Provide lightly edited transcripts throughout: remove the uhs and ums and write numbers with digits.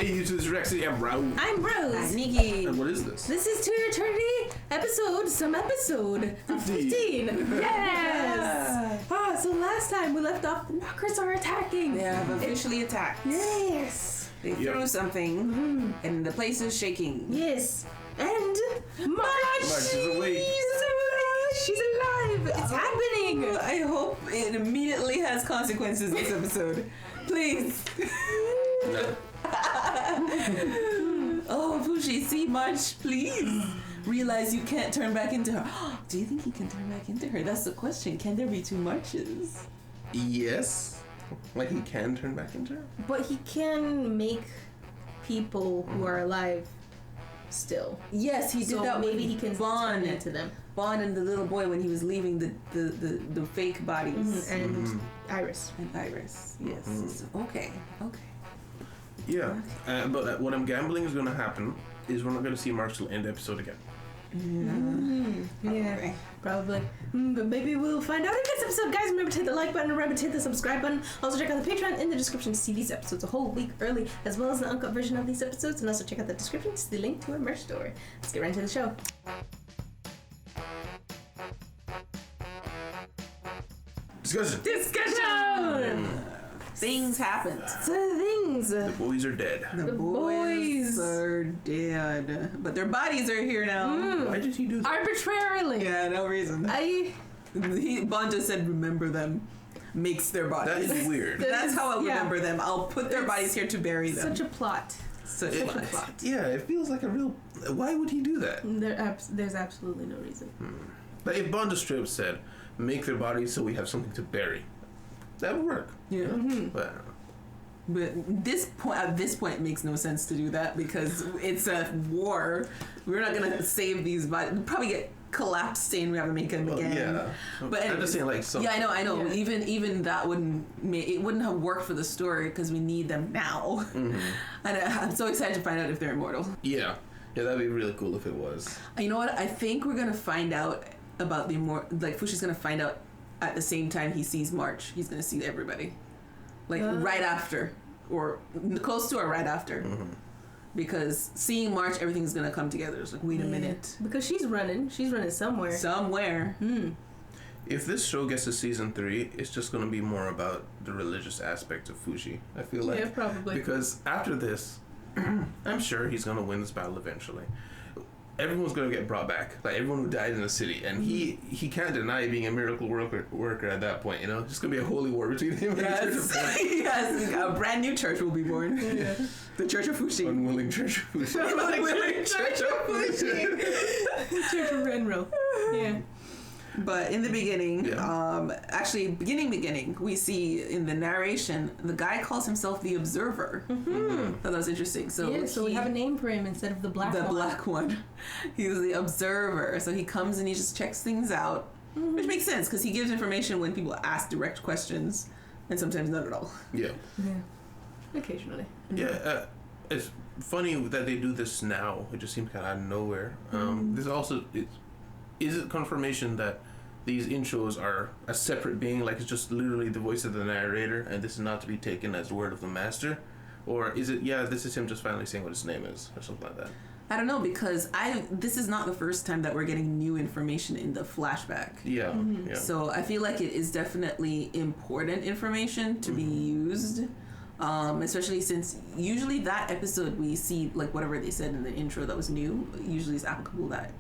Hey, you to this Rexy. I'm Raul. I'm Rose. I'm Nikki. And what is this? This is To Your Eternity episode 15. Yes! So last time we left off, the walkers are attacking. They have officially attacked. Yes. They threw something, and the place is shaking. Yes. And March is awake. She's alive. It's happening. I hope it immediately has consequences this episode. Please. No. Oh, Fushi, see March, please. Realize you can't turn back into her. Do you think he can turn back into her? That's the question. Can there be two Marches? Yes. Like he can turn back into her? But he can make people who are alive still. Yes, he did So that. maybe he can Bond turn into them. Bond and the little boy when he was leaving the fake bodies. And Iris. And Iris. Yes. Okay. Yeah. But what I'm gambling is going to happen is we're not going to see March till end episode again. Yeah, probably. But maybe we'll find out in this episode. Guys, remember to hit the like button, remember to hit the subscribe button. Also check out the Patreon in the description to see these episodes a whole week early, as well as the uncut version of these episodes. And also check out the description to see the link to our merch store. Let's get right into the show. Discussion! Things happened. So things. The boys are dead. The boys. are dead, but their bodies are here now. Why did he do that? Arbitrarily. Yeah, no reason. Bond just said, "Remember them." Makes their bodies. That is weird. That's how I'll Yeah. remember them. I'll put their bodies here to bury them. Such a plot. Such a plot. Yeah, it feels like a real... Why would he do that? There's absolutely no reason. But if Bond just straight up said, make their bodies so we have something to bury, that would work. Yeah. But But at this point, it makes no sense to do that because it's a war. We're not gonna save these bodies. We'll probably get collapsed and we have to make them again. yeah. But I'm just saying, like, some... Yeah, I know. Yeah. Even that wouldn't have worked for the story because we need them now. And I'm so excited to find out if they're immortal. Yeah, that'd be really cool if it was. You know what? I think we're gonna find out about the immortal. Like Fushi's gonna find out at the same time he sees March. He's gonna see everybody, like right after, or close to or right after. Because seeing March, everything's gonna come together. It's like, wait a minute. Because she's running somewhere. Somewhere. If this show gets to season 3, it's just going to be more about the religious aspect of Fushi. I feel like. Yeah, probably. Because after this, I'm sure he's going to win this battle eventually. Everyone's going to get brought back. Like, everyone who died in the city. And he can't deny being a miracle worker at that point, you know? It's going to be a holy war between him and the Church of Fushi. Yes, a brand new church will be born. Yeah. The Church of Fushi. Unwilling Church of Fushi. Unwilling Church of Fushi. Church of Renro. Yeah. But in the beginning, actually, beginning, we see in the narration, the guy calls himself the Observer. Thought that was interesting. So we have a name for him instead of the black one. The black one. He's the Observer. So he comes and he just checks things out, which makes sense because he gives information when people ask direct questions, and sometimes not at all. Yeah. Occasionally. Yeah, it's funny that they do this now. It just seems kind of out of nowhere. This also... Is it confirmation that these intros are a separate being, like it's just literally the voice of the narrator, and this is not to be taken as word of the master? Or is it, this is him just finally saying what his name is, or something like that? I don't know, because this is not the first time that we're getting new information in the flashback. Yeah. So I feel like it is definitely important information to be used, especially since usually that episode we see, like whatever they said in the intro that was new, usually is applicable that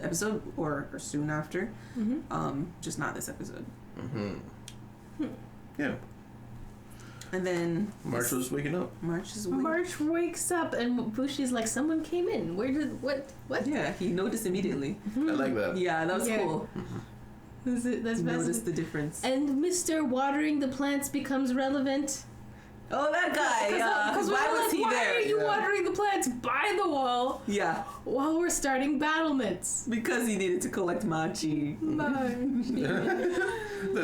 episode or soon after, just not this episode. Yeah. And then March was waking up. March wakes up and Bushy's like, someone came in. What? Yeah, he noticed immediately. I like that. Yeah, that was cool. That's Noticed the difference. And Mr. Watering the Plants becomes relevant. Oh, that guy! Because why was he why there? Why are you watering the plants by the wall? Yeah, while we're starting battlements. Because he needed to collect mochi. That's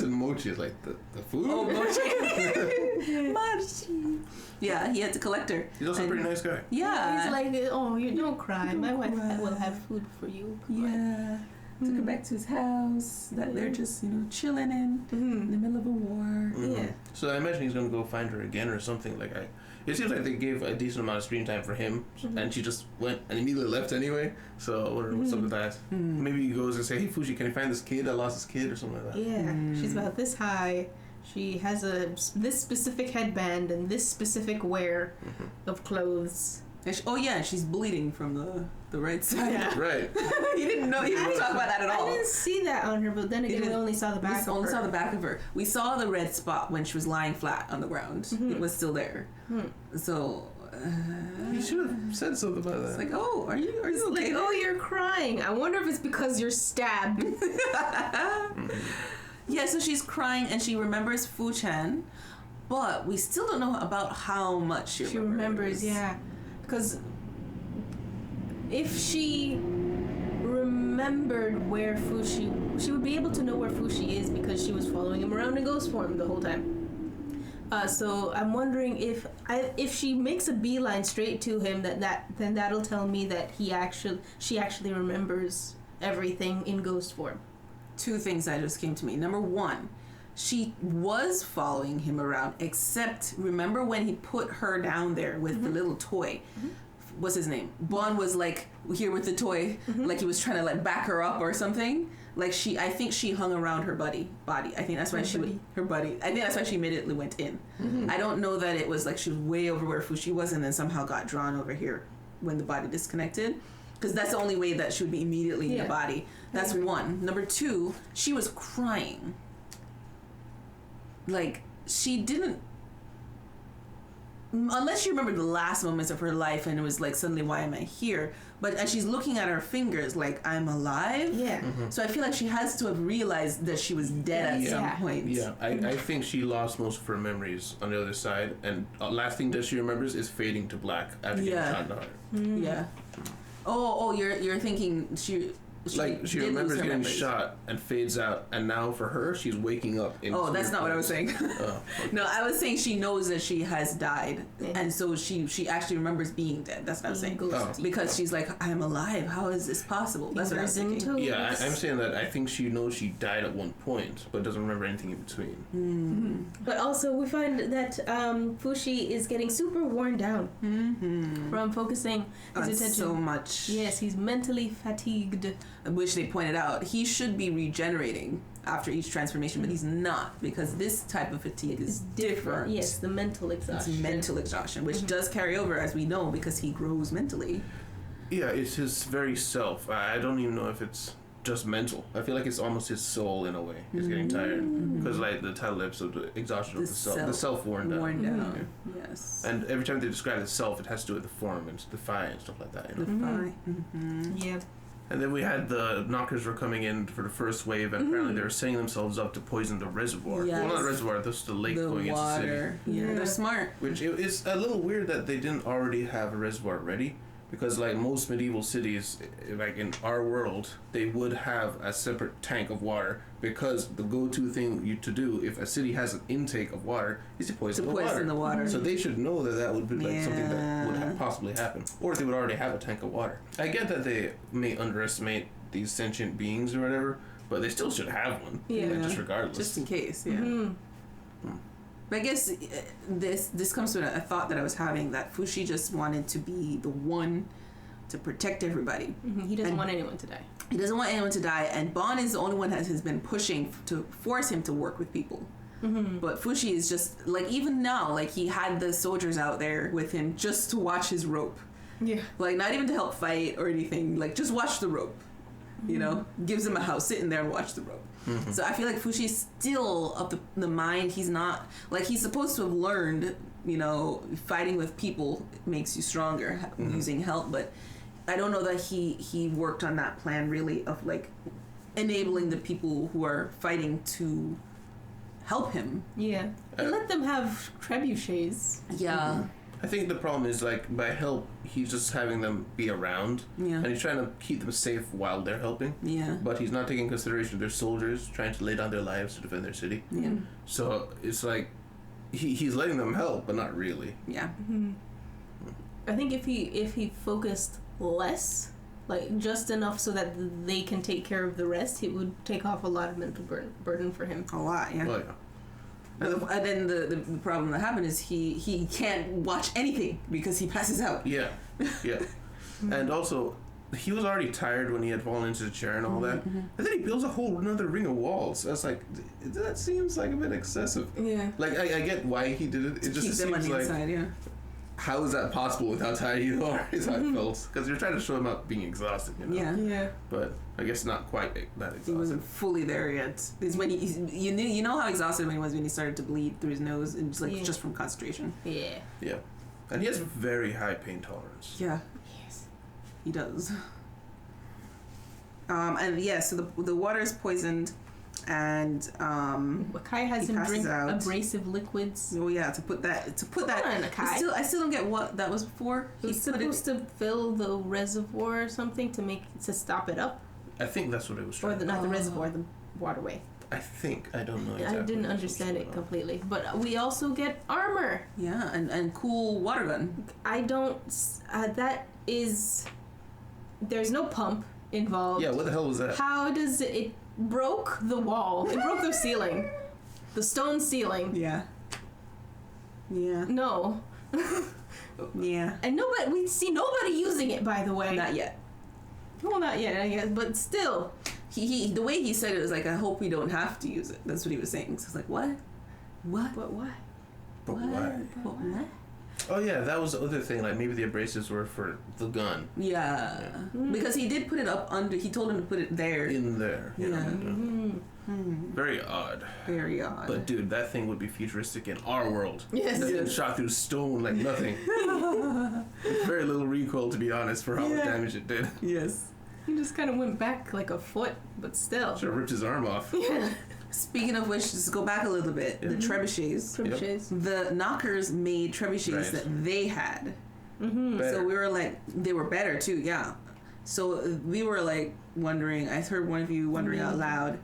what mochi is, like the food. Oh, mochi. Mochi. Yeah, he had to collect her. He's also a pretty nice guy. Yeah. He's like, oh, you don't cry. My wife will have food for you. Yeah. Took her back to his house that they're just, chilling in the middle of a war. Yeah. So I imagine he's gonna go find her again or something. Like It seems like they gave a decent amount of screen time for him, and she just went and immediately left anyway. So I wonder what's up with that. Maybe he goes and say, "Hey, Fushi, can you find this kid? I lost this kid," or something like that. Yeah, she's about this high. She has this specific headband and this specific wear of clothes. And she's bleeding from the right side. Yeah. Right. You didn't know. You didn't talk about that at all. I didn't see that on her, but then again, we only saw the back. We only saw the back of her. We saw the red spot when she was lying flat on the ground. It was still there. So. You should have said something about that. It's like, oh, are you okay? Like, oh, you're crying. I wonder if it's because you're stabbed. Yeah, so she's crying and she remembers Fu-chan, but we still don't know about how much she remembers. Yeah. Because if she remembered where Fushi, she would be able to know where Fushi is because she was following him around in ghost form the whole time. So I'm wondering if she makes a beeline straight to him, then that'll tell me that she actually remembers everything in ghost form. Two things that just came to me. Number one, she was following him around, except remember when he put her down there with the little toy. What's his name? Bon was like here with the toy, like he was trying to like back her up or something. Like I think she hung around her body. I think that's why her body. I think that's why she immediately went in. I don't know that it was like she was way over where Fushi was and then somehow got drawn over here when the body disconnected. Because that's the only way that she would be immediately in the body. That's one. Number two, she was crying. Like, she didn't... Unless you remember the last moments of her life and it was like, suddenly, why am I here? And she's looking at her fingers like, I'm alive? Yeah. So I feel like she has to have realized that she was dead at some point. Yeah, I think she lost most of her memories on the other side. And last thing that she remembers is fading to black after getting shot in the heart. Yeah. Oh, you're thinking she remembers getting shot and fades out, and now for her, she's waking up. Oh, that's not what I was saying. No, I was saying she knows that she has died, and so she actually remembers being dead. That's what I was saying. Because she's like, I'm alive. How is this possible? That's what I was thinking. Yeah, I'm saying that I think she knows she died at one point, but doesn't remember anything in between. But also, we find that Fushi is getting super worn down from focusing his attention so much. Yes, he's mentally fatigued. Which they pointed out, he should be regenerating after each transformation, but he's not, because this type of fatigue is different. Yes, the mental exhaustion. It's mental exhaustion, which does carry over, as we know, because he grows mentally. Yeah, it's his very self. I don't even know if it's just mental. I feel like it's almost his soul in a way. He's getting tired. Because like the title episode, the exhaustion of the self. The self worn down. Yes. And every time they describe the self, it has to do with the form and defy and stuff like that. You know? Yeah. And then we had the knockers were coming in for the first wave, and apparently they were setting themselves up to poison the reservoir. Yes. Well, not reservoir, this is the lake going water. into the city. Yeah, they're smart. Which it's a little weird that they didn't already have a reservoir ready, because like most medieval cities, like in our world, they would have a separate tank of water, because the go-to thing to do if a city has an intake of water is to poison the water. So they should know that would be like something that would possibly happen, or they would already have a tank of water. I get that they may underestimate these sentient beings or whatever, but they still should have one. Like, just regardless. Just in case. Yeah. But I guess this comes to a thought that I was having, that Fushi just wanted to be the one to protect everybody. He doesn't want anyone to die. He doesn't want anyone to die, and Bon is the only one that has been pushing to force him to work with people. But Fushi is just, like, even now, like, he had the soldiers out there with him just to watch his rope. Yeah. Like, not even to help fight or anything, like, just watch the rope. You know? Gives him a house, sit in there and watch the rope. So I feel like Fushi's still of the mind. He's not, like, he's supposed to have learned, you know, fighting with people makes you stronger, using help, but I don't know that he worked on that plan really of like enabling the people who are fighting to help him. Yeah. He let them have trebuchets. Yeah. I think the problem is, like, by help, he's just having them be around. Yeah. And he's trying to keep them safe while they're helping. Yeah. But he's not taking consideration their soldiers trying to lay down their lives to defend their city. Yeah. So it's like he's letting them help, but not really. Yeah. I think if he focused less, like just enough so that they can take care of the rest, it would take off a lot of mental burden for him. A lot, yeah. Well, yeah. And then the problem that happened is he can't watch anything because he passes out. Yeah. And also, he was already tired when he had fallen into the chair and all that. And then he builds a whole another ring of walls. I was like, that seems like a bit excessive. Yeah. Like, I get why he did it. It just Keep them on seems the like, inside, yeah. how is that possible with how tired you are? Is how it felt. Because you're trying to show him up being exhausted, you know? Yeah. Yeah. But I guess not quite that exhausted. He wasn't fully there yet. It's when you know how exhausted he was when he started to bleed through his nose and just from concentration. Yeah. Yeah. And he has very high pain tolerance. Yeah. Yes. He does. And yeah, so the water is poisoned, and Kai has he him passes drink out. abrasive liquids. Oh yeah, to put that on, Kai. I still don't get what that was for. He was supposed to fill the reservoir or something to stop it up, I think that's what it was or trying. not the reservoir, the waterway. I think. I don't know exactly. I didn't what understand it was completely, but we also get armor. Yeah, and cool water gun. I don't. That is. There's no pump involved. Yeah, what the hell was that? How does it broke the wall? It broke the ceiling, the stone ceiling. Yeah. Yeah. No. Yeah. And we see nobody using it, by the way. Not yet. Well, not yet, I guess, but still. He the way he said it was like, I hope we don't have to use it. That's what he was saying. So it's like, what? But why? But why? But what? Oh yeah, that was the other thing. Like maybe the abrasives were for the gun. Yeah. Because he did put it up under. He told him to put it there. In there. Yeah. Very odd. Very odd. But dude, that thing would be futuristic in our world. Yes. That thing shot through stone like nothing. Very little recoil, to be honest, for how much damage it did. Yes. He just kind of went back like a foot, but still. Should have ripped his arm off. Yeah. Speaking of which, just go back a little bit. The trebuchets. Trebuchets. The knockers made trebuchets that they had. So we were like, they were better too, yeah. So we were like wondering, I heard one of you wondering out loud,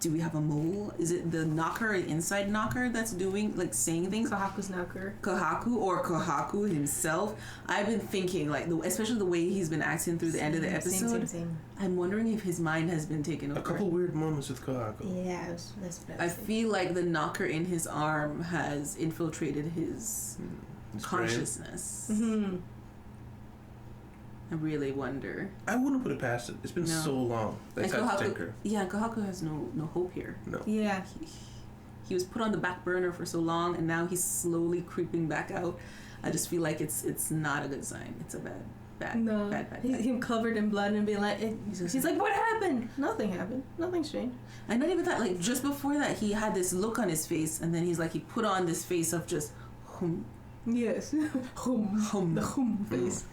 do we have a mole? Is it the knocker, an inside knocker that's doing, like, saying things? Kahaku's knocker. Kahaku or Kahaku himself. I've been thinking, like, especially the way he's been acting through the end of the episode. Same. I'm wondering if his mind has been taken over. A couple weird moments with Kohaku. Yeah, that's what I was thinking. feel like the knocker in his arm has infiltrated his consciousness. I really wonder. I wouldn't put it past it. It's been so long. That's how to tinker. Yeah, Kohaku has no hope here. No. Yeah. He was put on the back burner for so long, and now he's slowly creeping back out. I just feel like it's not a good sign. It's a bad. Him covered in blood and being like, he's like, what happened? Nothing happened. Nothing strange. And not even that. Like just before that, he had this look on his face, and then he's like, he put on this face of just hum. Yes. Hum. The hum face.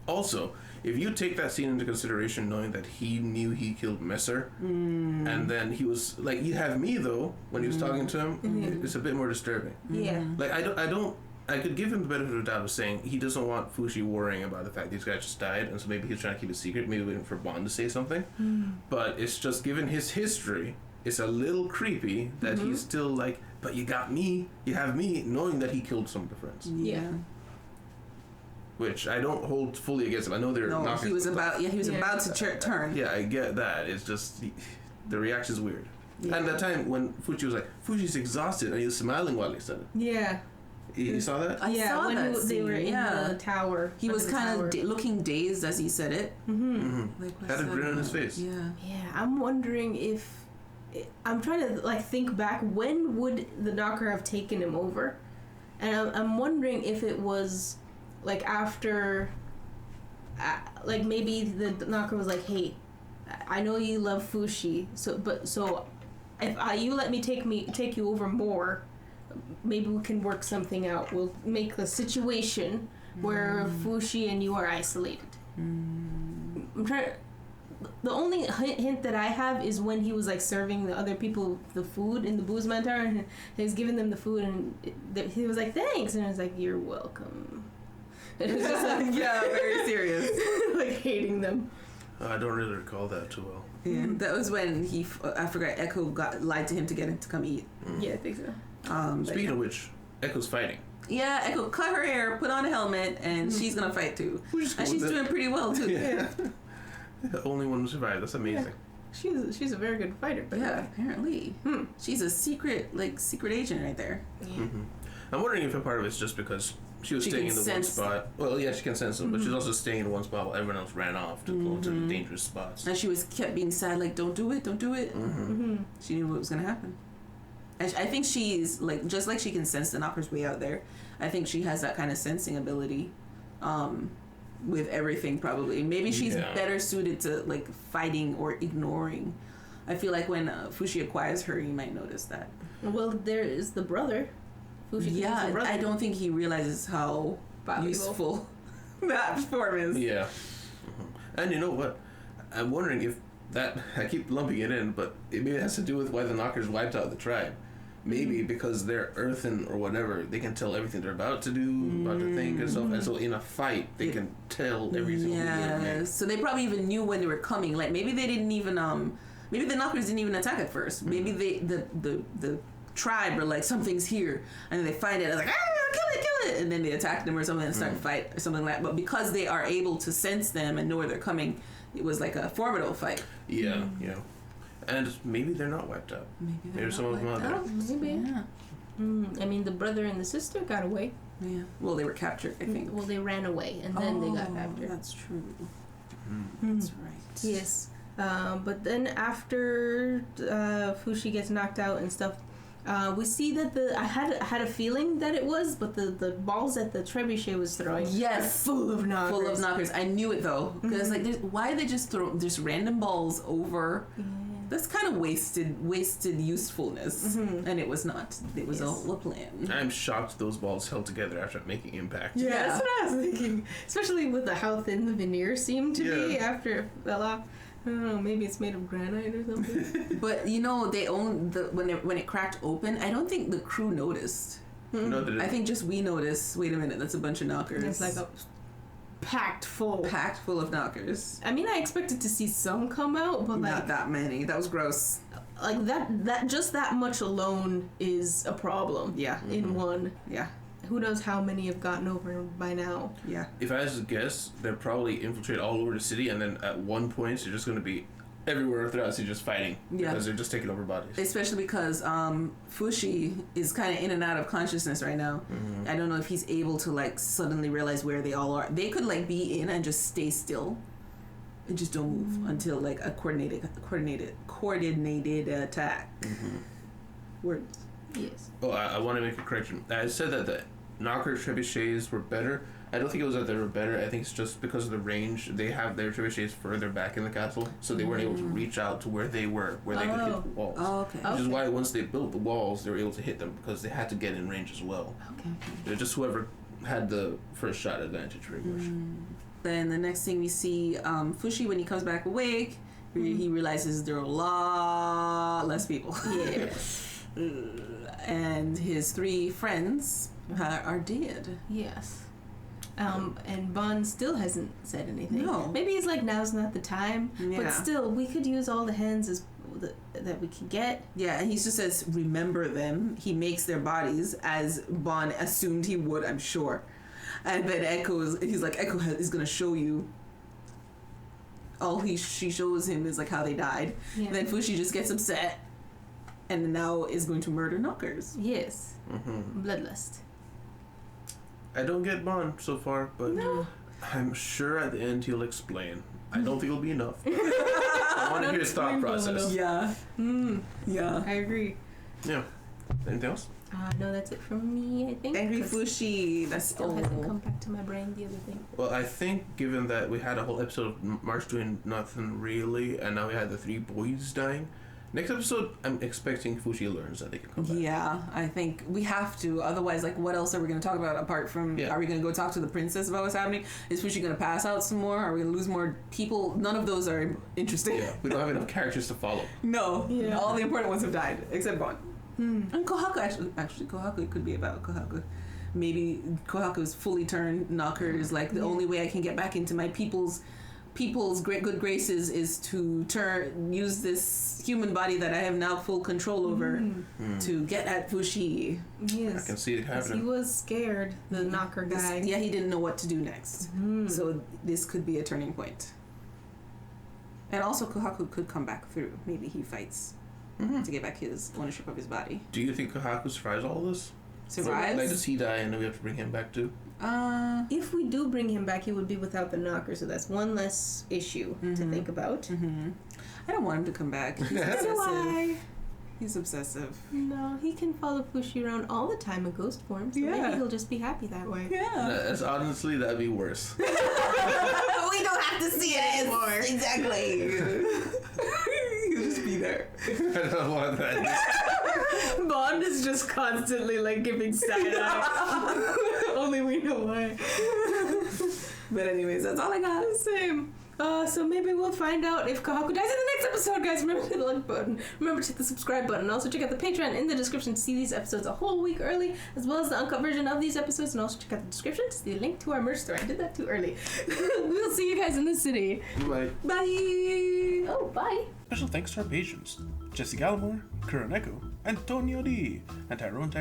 Also, if you take that scene into consideration, knowing that he knew he killed Messer, and then he was like, "You have me," though, when he was talking to him, it's a bit more disturbing. Yeah. Like I could give him the benefit of the doubt of saying he doesn't want Fushi worrying about the fact these guys just died, and so maybe he's trying to keep it secret, maybe waiting for Bond to say something. But it's just, given his history, it's a little creepy that he's still like, "But you got me, you have me," knowing that he killed some of the friends. Yeah. Which I don't hold fully against him. I know they're knocking. He was about to turn. Yeah, I get that. It's just the reaction's weird. Yeah. And that time when Fuchi was like, "Fuji's exhausted," and he was smiling while he said it. Yeah. You saw that? I saw when that they were in the tower. He was kind of looking dazed as he said it. Like, had a grin on his face. Yeah. Yeah, I'm wondering if... I'm trying to, like, think back. When would the knocker have taken him over? And I'm wondering if it was... like after, like maybe the knocker was like, "Hey, I know you love Fushi, so if you let me take you over more, maybe we can work something out. We'll make the situation where Fushi and you are isolated." I'm trying. The only hint that I have is when he was like serving the other people the food in the Boozman Tower, and he was giving them the food, and he was like, "Thanks," and I was like, "You're welcome." It was just like, yeah, very serious. Like hating them. I don't really recall that too well. Yeah, that was when I forgot, Echo lied to him to get him to come eat. Yeah, I think so. Speaking of which, Echo's fighting. Yeah, Echo cut her hair, put on a helmet, and she's gonna fight too. And she's doing pretty well too. Yeah. The only one who survived. That's amazing. she's a very good fighter. But Yeah, apparently. She's a secret agent right there. Yeah. Mm-hmm. I'm wondering if a part of it's just because she was staying in the one spot. Well, yeah, she can sense them, but she's also staying in one spot while everyone else ran off to go to the dangerous spots. And she kept being sad, like, don't do it. She knew what was gonna happen. And I think she's like, just like she can sense the knockers way out there, I think she has that kind of sensing ability with everything probably. Maybe she's better suited to like fighting or ignoring. I feel like when Fushi acquires her, you might notice that. Well, there is the brother. Yeah, I don't think he realizes how useful that form is. Yeah. And you know what? I'm wondering if that, I keep lumping it in, but it maybe has to do with why the knockers wiped out the tribe. Maybe because they're earthen or whatever, they can tell everything they're about to do, about to think and stuff. And so in a fight, they can tell everything. Yeah, so they probably even knew when they were coming. Like maybe they didn't even, maybe the knockers didn't even attack at first. Maybe the tribe were like, something's here, and then they find it, and like, kill it, and then they attack them or something and start a fight or something like that. But because they are able to sense them and know where they're coming, it was like a formidable fight. Yeah, yeah. And maybe they're not wiped out. Maybe some of them are there. Maybe. Yeah. I mean, the brother and the sister got away. Yeah. Well, they were captured, I think. Well, they ran away, and then they got captured. That's true. That's right. Yes. But then after Fushi gets knocked out and stuff, we see that I had a feeling that it was, but the balls that the trebuchet was throwing are full of knockers. Full of knockers. I knew it though, because like, why did they just throw just random balls over? Yeah. That's kind of wasted usefulness, and it was not. It was all a plan. I'm shocked those balls held together after making impact. Yeah, that's what I was thinking. Especially with how thin the veneer seemed to be after it fell off. I don't know, maybe it's made of granite or something. But you know, they own when it cracked open. I don't think the crew noticed. No, I think just we noticed. Wait a minute, that's a bunch of knockers. It's like packed full of knockers. I mean, I expected to see some come out, but not that many. That was gross. Like that just that much alone is a problem. Yeah. In one. Yeah. Who knows how many have gotten over by now? Yeah. If I was to guess, they're probably infiltrate all over the city, and then at one point, they're just going to be everywhere throughout the city just fighting. Yeah. Because they're just taking over bodies. Especially because Fushi is kind of in and out of consciousness right now. I don't know if he's able to like suddenly realize where they all are. They could like be in and just stay still and just don't move until like a coordinated attack. Words. Yes. Oh, I want to make a correction. I said that the knocker trebuchets were better. I don't think it was that they were better. I think it's just because of the range. They have their trebuchets further back in the castle, so they weren't able to reach out to where they were, where they could hit the walls. Oh, okay. Which is why once they built the walls, they were able to hit them because they had to get in range as well. Okay. They're just whoever had the first shot advantage, pretty much. Then the next thing we see, Fushi, when he comes back awake, he realizes there are a lot less people. Yeah. And his 3 friends are dead. Yes. And Bon still hasn't said anything. No. Maybe he's like, now's not the time. Yeah. But still, we could use all the hands that we can get. Yeah, and he just says, remember them. He makes their bodies as Bon assumed he would, I'm sure. And then he's like, Echo is going to show you. All she shows him is like how they died. Yeah. Then Fushi just gets upset and now is going to murder knockers. Yes. Bloodlust. I don't get Bond so far, but no. I'm sure at the end he'll explain. I don't think it'll be enough. I want to hear his thought process. Yeah. Yeah. I agree. Yeah. Anything else? No, that's it from me, I think. Angry Fushi. That still hasn't come back to my brain, the other thing. Well, I think given that we had a whole episode of March doing nothing really, and now we had the 3 boys dying, next episode, I'm expecting Fushi learns that they can come back. Yeah, I think we have to. Otherwise, like, what else are we going to talk about apart from, are we going to go talk to the princess about what's happening? Is Fushi going to pass out some more? Are we going to lose more people? None of those are interesting. Yeah, we don't have enough characters to follow. No. Yeah. All the important ones have died, except Bon. And Kohaku, actually, Kohaku could be about Kohaku. Maybe Kohaku's fully turned knockers. Like, the only way I can get back into my people's great good graces is to use this human body that I have now full control over to get at Fushi. Yes. I can see it happening. He was scared, the knocker guy. He didn't know what to do next. So this could be a turning point. And also, Kohaku could come back through. Maybe he fights to get back his ownership of his body. Do you think Kohaku survives all this? Survives? Like, does he die and then we have to bring him back too? If we do bring him back, he would be without the knocker, so that's one less issue to think about. I don't want him to come back. He's obsessive. He's obsessive. No, he can follow Fushi around all the time in ghost form, so maybe he'll just be happy that way. Yeah. Honestly, that'd be worse. We don't have to see it anymore. Exactly. He'll just be there. I don't want that. Bond is just constantly like giving side eye. Only we know why. But anyways, that's all I got. Same. So maybe we'll find out if Kohaku dies in the next episode, guys. Remember to hit the like button. Remember to hit the subscribe button. Also check out the Patreon in the description to see these episodes a whole week early, as well as the uncut version of these episodes. And also check out the description to see the link to our merch store. I did that too early. We'll see you guys in the city. Bye. Bye. Oh, bye. Special thanks to our patrons, Jesse Gallimore, Kuroneko, Antonio D, and Tyrone.